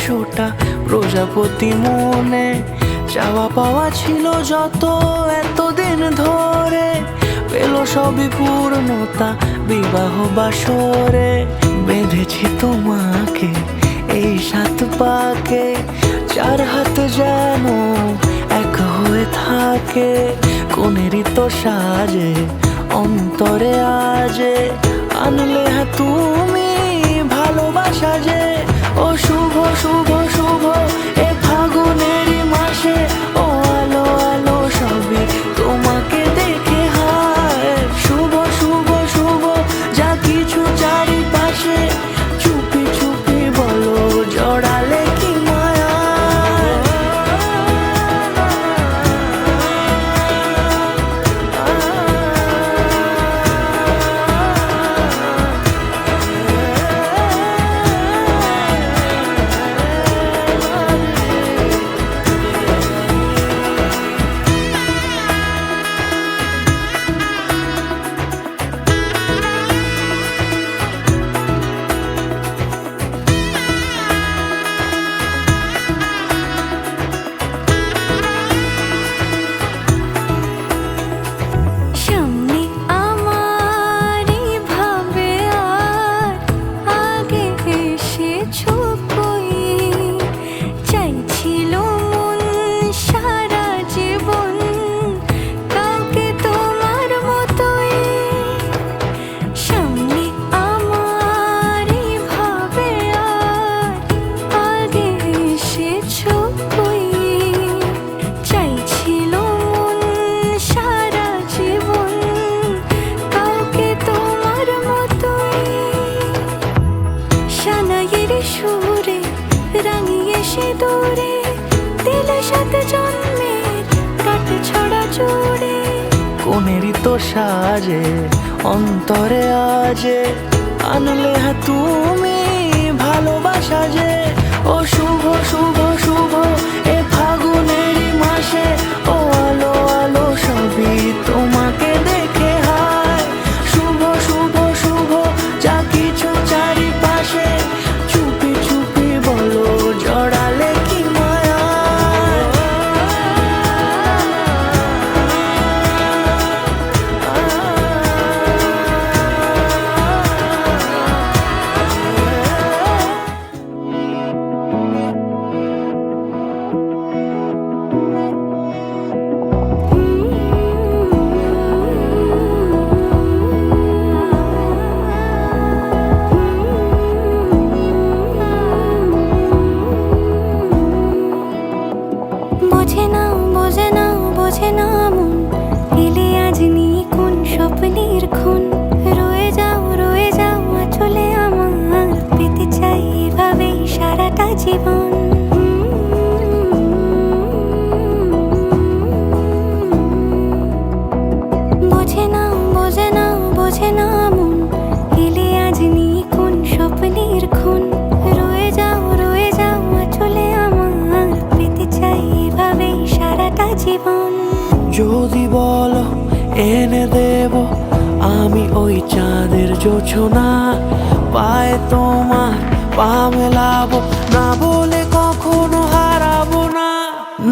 100টা প্রজাপতি মনে। চাওয়া পাওয়া ছিল যত এতদিন ধরে, পেল সবই পূর্ণতা বিবাহ বাসরে। বেঁধেছি তোমাকে এই 7 পাকে, 4 হাত যেন এক হয়ে থাকে। কোনেরই তো সাজে অন্তরে আজে, আনলে তুমি ভালোবাসা যে। ও শুভ শুভ শুভ এ ফাগুনেরই মাসে, ও আলো আলো সবই তোমাকে দেখে হায়। শুভ শুভ শুভ যা কিছু চারিপাশে, চুপি চুপি বলো জড়ালে কি মায়া। সুরে রাঙিয়ে সে দূরে দিলে 7 জন্মের কাট ছড়া জুড়ে। কোনেরই তো সাজে অন্তরে আজে, আনলে তুমি ভালোবাসা যে। ও শুভ শুভ শুভ এ ফাগুনেরই মাসে, ও আলো আলো সবই তোমাকে দেখে হায়। শুভ শুভ শুভ যা কিছু চারিপাশে, চুপি চুপি বলো জড়ালে কি মায়া। বোঝে না মন, এলে আজ নিয়ে কোন স্বপ্নের খুন। রয়ে যাও চলে আমার, পেতে চাই এভাবেই সারাটা জীবন। বোঝে না মন, এলে আজ নিয়ে কোন স্বপ্নের খুন। রয়ে যাও চলে আমার, পেতে চাই এভাবেই সারাটা জীবন। যদি বলো এনে দেব আমি ওই চাঁদের জোছনা, পায়ে তোমার পা মেলাবো, না বলে কখনো হারাবো না।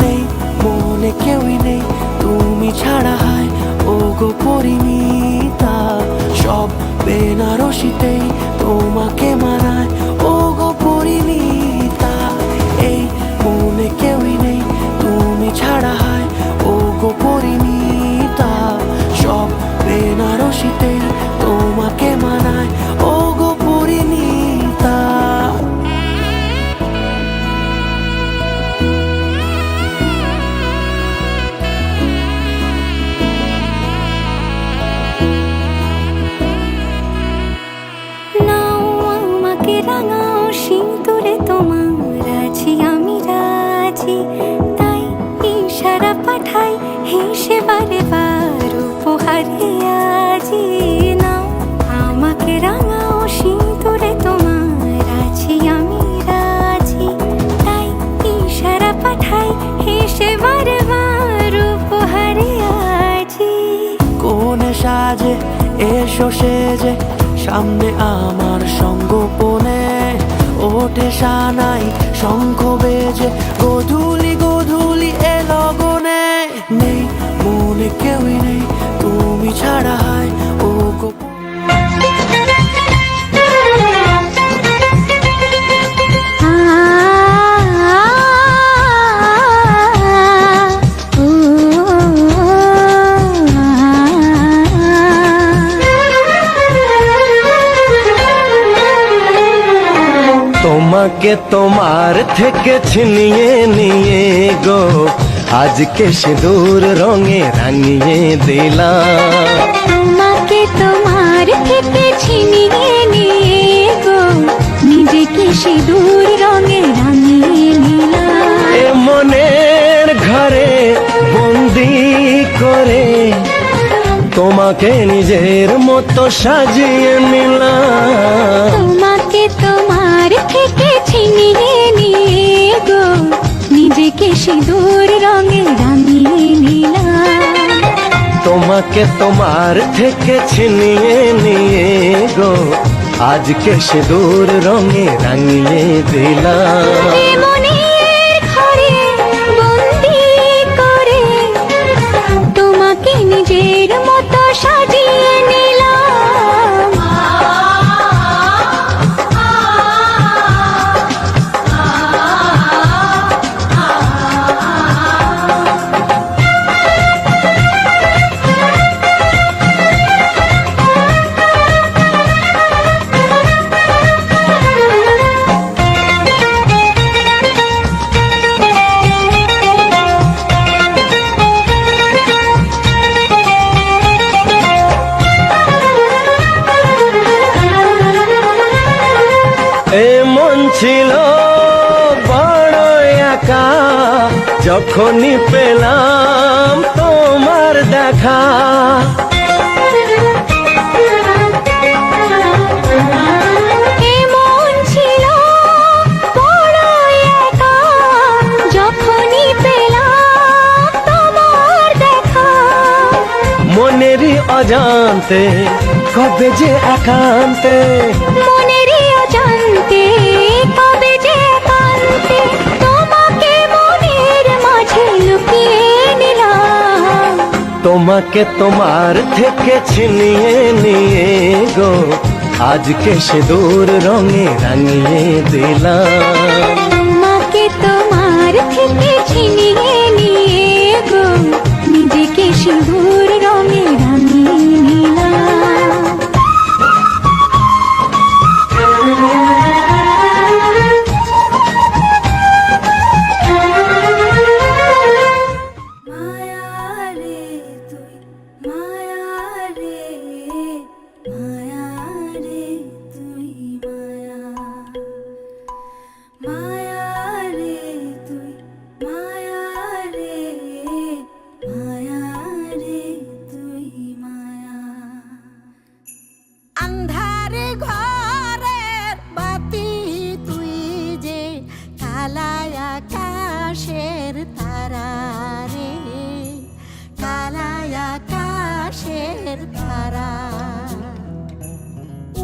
নেই মনে কেউই নেই তুমি ছাড়া, হায় ও গো পরিণীতা। সব বেনারসিতেই তোমাকে মানায়, ও গো পরিণীতা। এই মনে কেউই নেই তুমি ছাড়া, হায় ও গো পরিণীতা। সব বেনারসিতেই তোমাকে মানায়, ও গো পরিণীতা। নাও আমাকে রাঙাও সিঁদুরে তোমার, আছি আমি রাজি। তাই ইশারা পাঠাই হেসে বারে বার উপহারে আজি। নাও আমাকে রাঙাও সিঁদুরে তোমার, আছি আমি রাজি। তাই ইশারা পাঠাই হেসে বারে বার উপহারে আজি। কোনে সাজে এসো সেজে সামনে আমার সঙ্গোপনে, ও ওঠে সানাই শঙ্খ বেজে গধূলি গধূলি এ লগনে নেই মনে কেউই নেই তুমি ছাড়া হয় ও গোপন তোমাকে তোমার থেকে ছিনিয়ে নিয়ে গো আজকে সিঁদুর রঙে রাঙিয়ে দিলাম। তোমাকে তোমার থেকে ছিনিয়ে নিয়ে গো নিজেকে সিঁদুর রঙে রাঙিয়ে নিলাম। এ মনের ঘরে বন্দি করে তোমাকে নিজের মতো সাজিয়ে নিলাম। তোমাকে তোমার থেকে ছিনিয়ে নিয়ে গো নিজেকে সিঁদুর রঙে রাঙিয়ে নিলাম। তোমাকে তোমার থেকে ছিনিয়ে নিয়ে গো আজকে সিঁদুর রঙে রাঙিয়ে দিলাম। এ মনের ঘরে বন্দি করে তোমাকে নিজের মতো সাজিয়ে নিলাম। এ মন ছিল বড় একা যখনই পেলাম তোমার দেখা। এ মন ছিল বড় একা যখনই পেলাম তোমার দেখা। মনেরই অজান্তে কবে যে একান্তে মনেরই অজান্তে কবে যে একান্তে তোমাকে মনের মাঝে লুকিয়ে নিলাম। তোমাকে তোমার থেকে ছিনিয়ে নিয়ে গো আজকে সিঁদুর রঙে রাঙিয়ে দিলাম। তোমাকে তোমার থেকে ছিনিয়ে নিয়ে গো নিজেকে সিঁদুর রঙে রাঙিয়ে নিলাম। মায়া রে তুই মায়া রে মায়া রে তুই মায়া মায়া রে তুই মায়া রে মায়া রে তুই মায়া। আন্ধারে ঘরের বাতি তুই যে কালায় আকাশের তারা রে কালায় আকাশের তারা।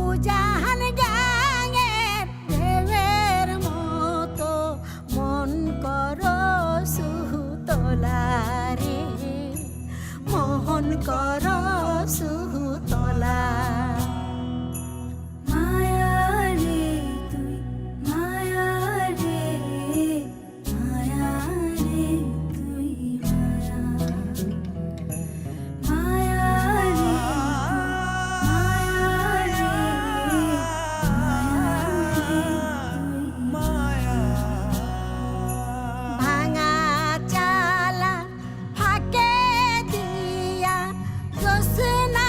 উজাহান গাঙের ঢেউয়ের মতো মন করো সুতলা রে মোহন করো সুতলা। মায়া রে তুই মায়া রে মায়া রে তুই মায়া মায়া রে মায়া রে ভাঙা চালা ফাঁকে দিয়া জোছনা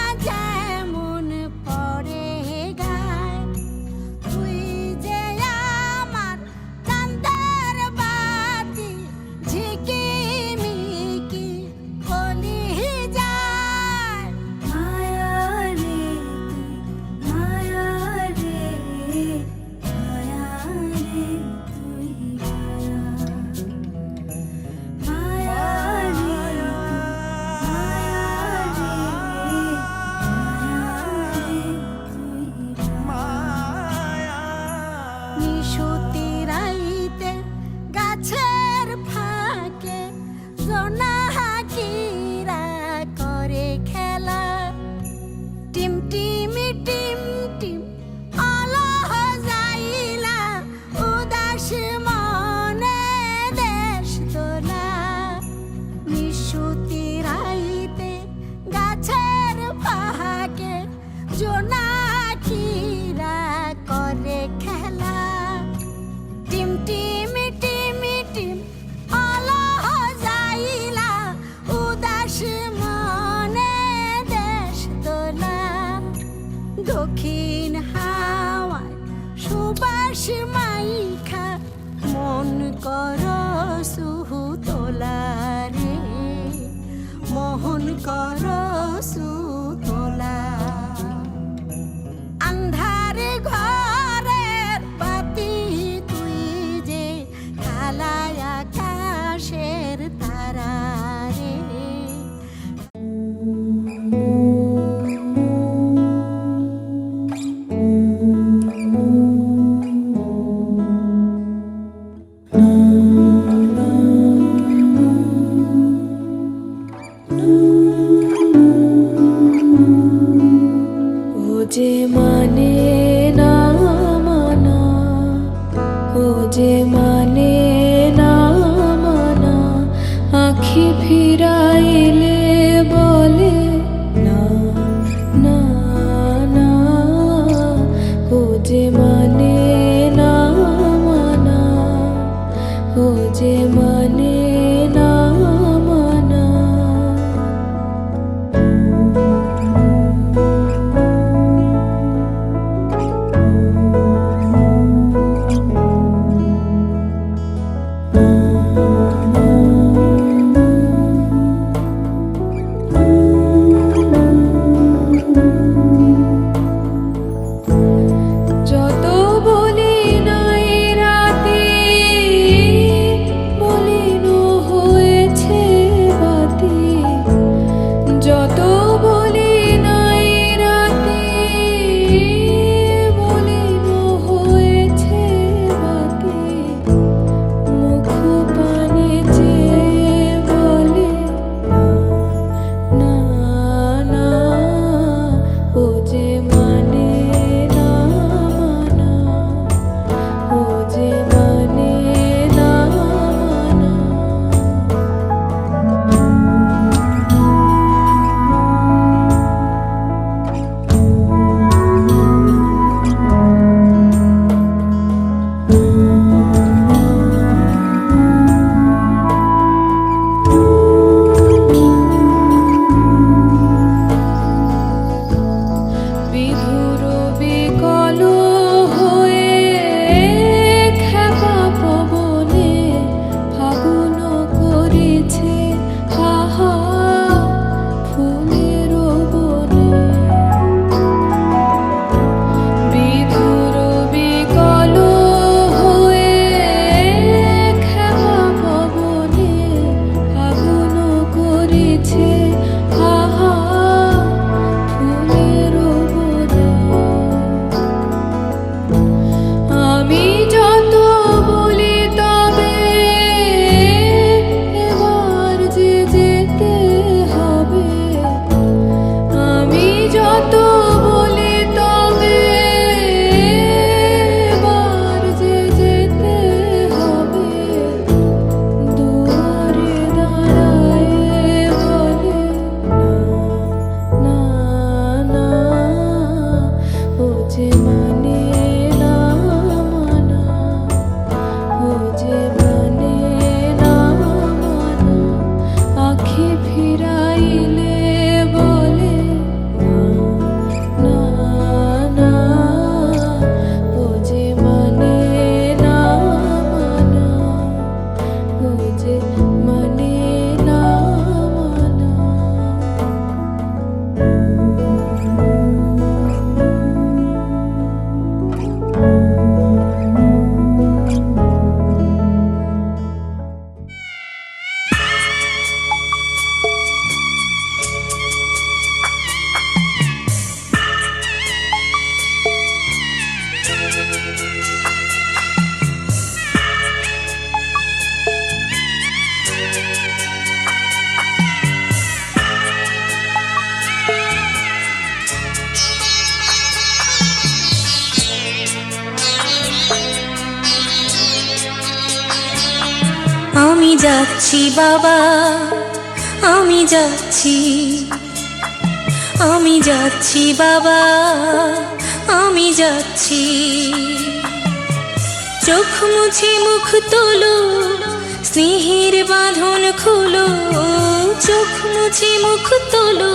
আখি ফিরাইলে বলে না না না, ও যে মানে না মানা, ও যে মানে না মানা। যত বলি নাই রাতে, মলিন হয়েছে বাতি, যত বলি নাই রাতে, মলিন হয়েছে বাতি, মুখ পানে চেয়ে বলে না না, ও যে মানে না মানা, ও যে মানে না মানা। বিধুর বিকল হয়ে খেপা পবনে ফাগুন করেছে হাহা ফুলের বনে। বিধুর বিকল হয়ে খেপা পবনে ফাগুন করেছে হাহা ফুলের বনে। আমি যত বলি তবে এবার যে যেতে হবে, আমি যত বলি তবে এবার যে যেতে হবে, দুয়ারে দাঁড়ায় বলে না না না, ও যে মানে না মানা, ও যে মানে না মানা। আখি ফিরাইলে বলে না না না, ও যে মানে না মানা, ও যে মানে না মানা। আমি যাচ্ছি বাবা, আমি যাচ্ছি, আমি যাচ্ছি বাবা, আমি যাচ্ছি। চোখ মুছে মুখ তোলো, স্নেহের বাঁধন খুলো, চোখ মুছে মুখ তোলো,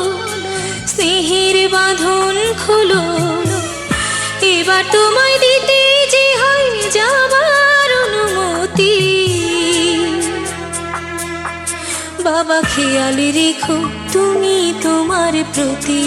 স্নেহের বাঁধন খুলো। এবার তোমায় দিতে যে হয় যাবার অনুমতি, বাবা খেয়াল রেখো তুমি তোমার প্রতি।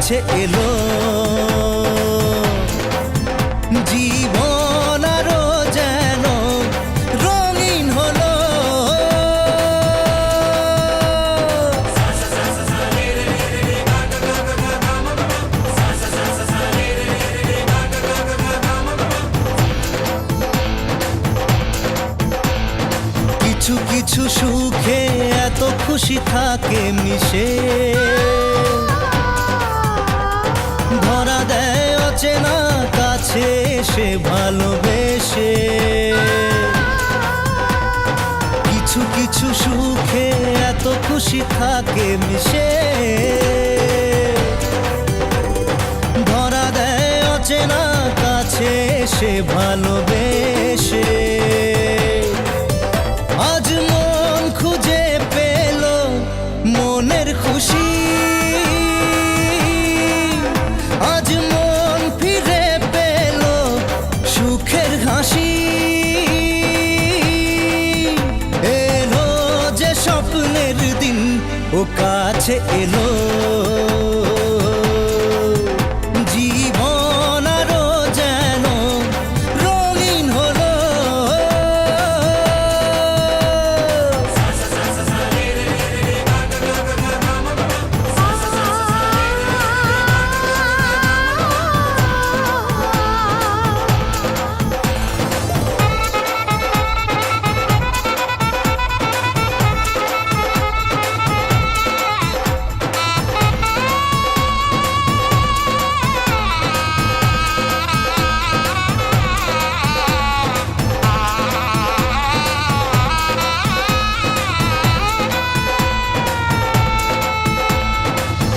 কাছে এলো জীবন আরো যেন রঙিন হলো। কিছু কিছু সুখে এত খুশি থাকে মিশে, ধরা দেয় অচেনা কাছে এসে ভালোবেসে। কিছু কিছু সুখে এত খুশি থাকে মিশে, ধরা দেয় অচেনা কাছে এসে ভালোবেসে। আজ মন খুঁজে পেল মনের খুশি, আজ মন ফিরে পেল সুখের হাসি। এলো যে স্বপ্নের দিন ও কাছে এলো, জীবন আরো যেন রঙিন হলো।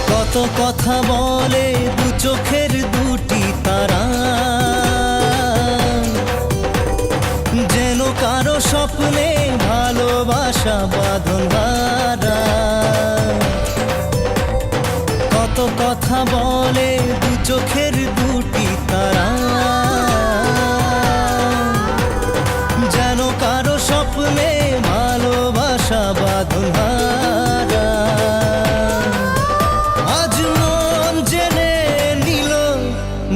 কত কথা বলে দু চোখের দুটি তারা, যেন কারো স্বপ্নে ভালোবাসা বাঁধন হারা। কত কথা বলে দু চোখের দুটি তারা, যেন কারো স্বপ্নে ভালোবাসা বাঁধন হারা। আজ মন জেনে নিল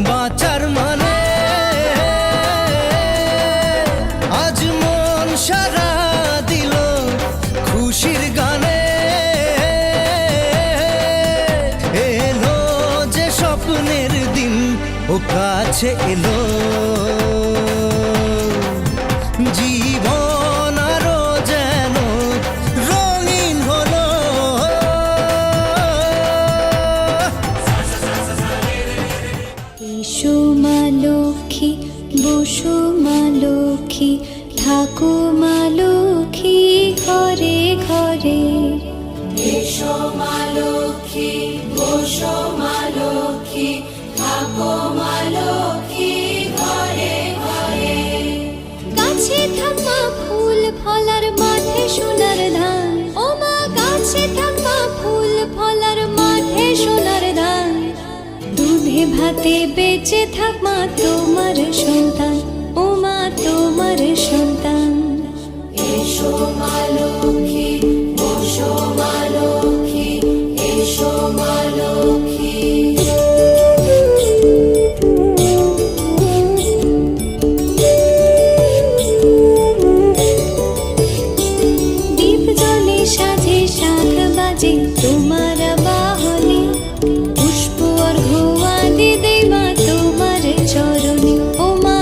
বাঁচার মানে, আজ মন সারা দিল খুশির গানে। এলো যে স্বপ্নের দিন ও কাছে এলো, জীবন আরো যেন রঙিন হলো। এসো মা লক্ষ্মী, বসো মা লক্ষ্মী, থাকো মা লক্ষ্মী ঘরে ঘরে। এসো মা লক্ষ্মী, বসো মা লক্ষ্মী, থাকো মা লক্ষ্মী ঘরে ঘরে। গাছে থাকা ফুল ফলার মাঠে সোনার ধান, ও মা গাছে থাকা ফুল ফলার মাঠে সোনার ধান। দুধে ভাতে বেঁচে থাক মা তোমার সন্তান, ও মা তোমার সন্তান। এসো মা লক্ষ্মী, বসো মা লক্ষ্মী, এসো মা লক্ষ্মী। দীপ জলে সাজে শাখ বাজে তোমার বাহনে, পুষ্প অর্ঘ্য আদি দেই মা তোমার চরণে, ও মা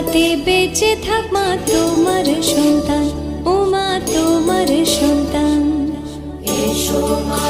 যাতে বেঁচে থাক মা তোমার সন্তান, ও মা তোমার সন্তান। এসো মা